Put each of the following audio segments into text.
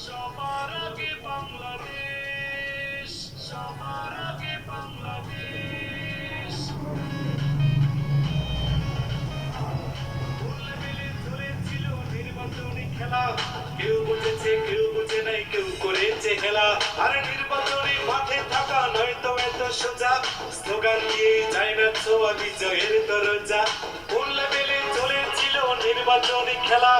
সবার আগে বাংলাদেশ, সবার আগে বাংলাদেশ। চলেছিল নির্বাচনী খেলা, কেউ বুঝেছে কেউ বুঝে নাই, কেউ করেছে খেলা। আর নির্বাচনী মাঠে থাকা নয়তো এত সোজা, স্লোগান দিয়ে যায় না ছোঁয়া বিজয়ের দরজা। কোন লেভেলে চলেছিল নির্বাচনী খেলা,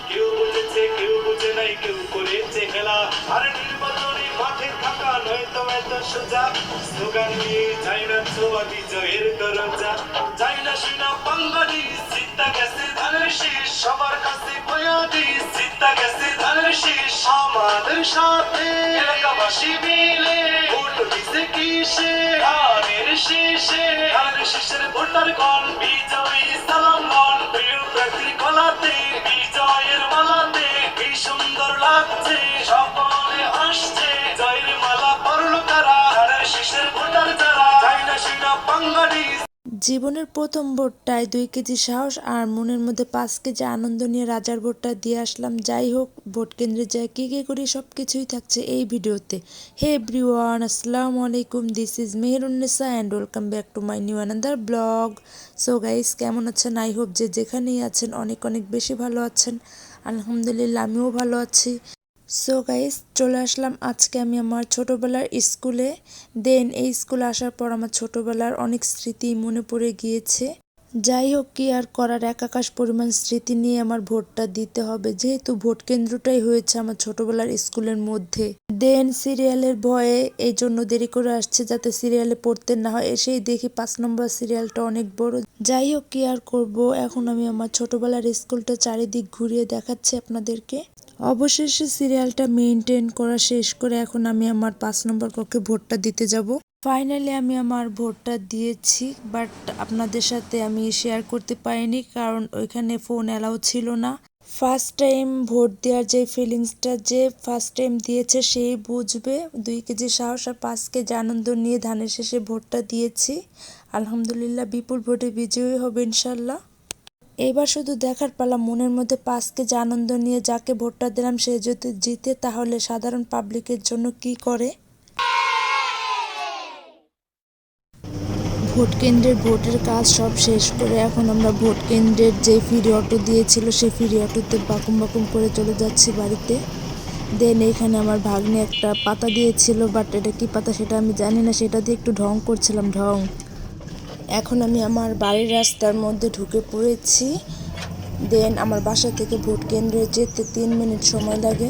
কেউ বুঝেছে কেউ বুঝে নাই, কেউ করেছে খেলা। আর নির্বাচনী মাঠে থাকা নয়তো এত সোজা, স্লোগান দিয়ে যায় না ছোঁয়া বিজয়ের দরজা। যায় না শোনা বাংলাদেশ, জিতা গেছে ধানের শীষ, সবার কাছে বয়াদিস, জিতা গেছে ধানের শীষ। আমাদের সাথে এলাকাবাসী মিলে ভোট দিছে কিসে, ধানের শীষে। ধানের শীষের ভোটার গণ বিজয়ী সালাম গণ, প্রিয় প্রার্থীর গলাতে বিজয়ের মালাতে কি সুন্দর লাগছে, সকলে হাসছে। জয়ের মালা পরলো কারা, ধানের শীষের ভোটার যারা। যায় না শোনা বাংলাদেশ। জীবনের প্রথম ভোটটায় 2 কেজি সাহস আর মনের মধ্যে 5 কেজি আনন্দ নিয়ে রাজার ভোটটা দিয়ে আসলাম। যাই হোক, ভোট কেন্দ্রে যাই কী কী করি সব কিছুই থাকছে এই ভিডিওতে। হে এভরিওয়ান, আসসালামু আলাইকুম, this is Meherunnesa and welcome back to my new another blog. So guys, কেমন আছেন? আই হোপ যে যেখানেই আছেন অনেক অনেক বেশি ভালো আছেন। আলহামদুলিল্লাহ, আমিও ভালো আছি। সো গাইস, চলে আসলাম আজকে আমি আমার ছোটোবেলার স্কুলে। দেন এই স্কুলে আসার পর আমার ছোটোবেলার অনেক স্মৃতি মনে পড়ে গিয়েছে। যাই হোক, কি আর করার, এক আকাশ পরিমাণ স্মৃতি নিয়ে আমার ভোটটা দিতে হবে, যেহেতু ভোট কেন্দ্রটাই হয়েছে আমার ছোটোবেলার স্কুলের মধ্যে। দেন সিরিয়ালের ভয়ে এই জন্য দেরি করে আসছে, যাতে সিরিয়ালে পড়তে না হয়। এসেই দেখি 5 নম্বর সিরিয়ালটা অনেক বড়। যাই হোক, কি আর করব, এখন আমি আমার ছোটোবেলার স্কুলটা চারিদিক ঘুরিয়ে দেখাচ্ছি আপনাদেরকে। অবশেষে সিরিয়ালটা মেনটেন করা শেষ করে এখন আমি আমার 5 নম্বর কক্ষে ভোটটা দিতে যাব। ফাইনালি আমি আমার ভোটটা দিয়েছি, বাট আপনাদের সাথে আমি শেয়ার করতে পারিনি, কারণ ওইখানে ফোন অ্যালাউ ছিল না। ফার্স্ট টাইম ভোট দেওয়ার যে ফিলিংসটা, যে ফার্স্ট টাইম দিয়েছে সেই বুঝবে। 2 কেজি সাহস আর 5 কেজি আনন্দ নিয়ে ধানের শেষে ভোটটা দিয়েছি। আলহামদুলিল্লাহ, বিপুল ভোটে বিজয়ী হবে ইনশাল্লাহ। এবার শুধু দেখার পালা, মনের মধ্যে 5 কেজি আনন্দ নিয়ে যাকে ভোটটা দিলাম সে যদি জিতে, তাহলে সাধারণ পাবলিকের জন্য কি করে। ভোট কেন্দ্রের ভোটের কাজ সব শেষ করে এখন আমরা ভোট কেন্দ্রের যে ফ্রি অটো দিয়েছিল সেই ফ্রি অটোতে বাকুম বাকুম করে চলে যাচ্ছি বাড়িতে। দেন এইখানে আমার ভাগ্নে একটা পাতা দিয়েছিল, বাট এটা কি পাতা সেটা আমি জানি না, সেটা দিয়ে একটু ঢং করছিলাম, ঢং। এখন আমি আমার বাড়ির রাস্তার মধ্যে ঢুকে পড়েছি। দেন আমার বাসা থেকে ভোট কেন্দ্রে যেতে 3 মিনিট সময় লাগে।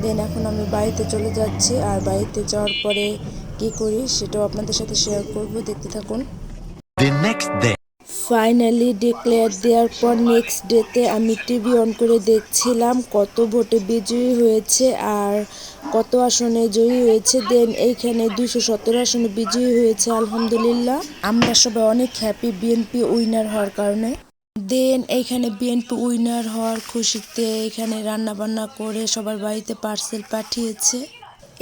দেন এখন আমি বাড়িতে চলে যাচ্ছি, আর বাড়িতে যাওয়ার পরে কি করি সেটাও আপনাদের সাথে শেয়ার করব, দেখতে থাকুন। ফাইনালি ডিক্লেয়ার দেওয়ার পর নেক্সট ডেতে আমি টিভি অন করে দেখছিলাম কত ভোটে বিজয়ী হয়েছে আর কত আসনে জয়ী হয়েছে। দেন এইখানে 217 আসনে বিজয়ী হয়েছে আলহামদুলিল্লাহ। আমরা সবাই অনেক হ্যাপি বিএনপি উইনার হওয়ার কারণে। দেন এইখানে বিএনপি উইনার হওয়ার খুশিতে এখানে রান্না বান্না করে সবার বাড়িতে পার্সেল পাঠিয়েছে।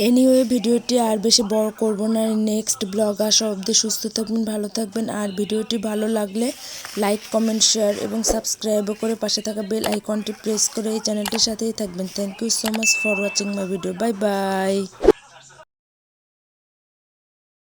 এনিওয়ে, ভিডিওটি আর বেশি বড় করব না। নেক্সট ব্লগ আসা অবধি সুস্থ থাকবেন, ভালো থাকবেন। আর ভিডিওটি ভালো লাগলে লাইক, কমেন্ট, শেয়ার এবং সাবস্ক্রাইবও করে পাশে থাকা বেল আইকনটি প্রেস করে এই চ্যানেলটির সাথেই থাকবেন। Thank you so much for watching my video. Bye by.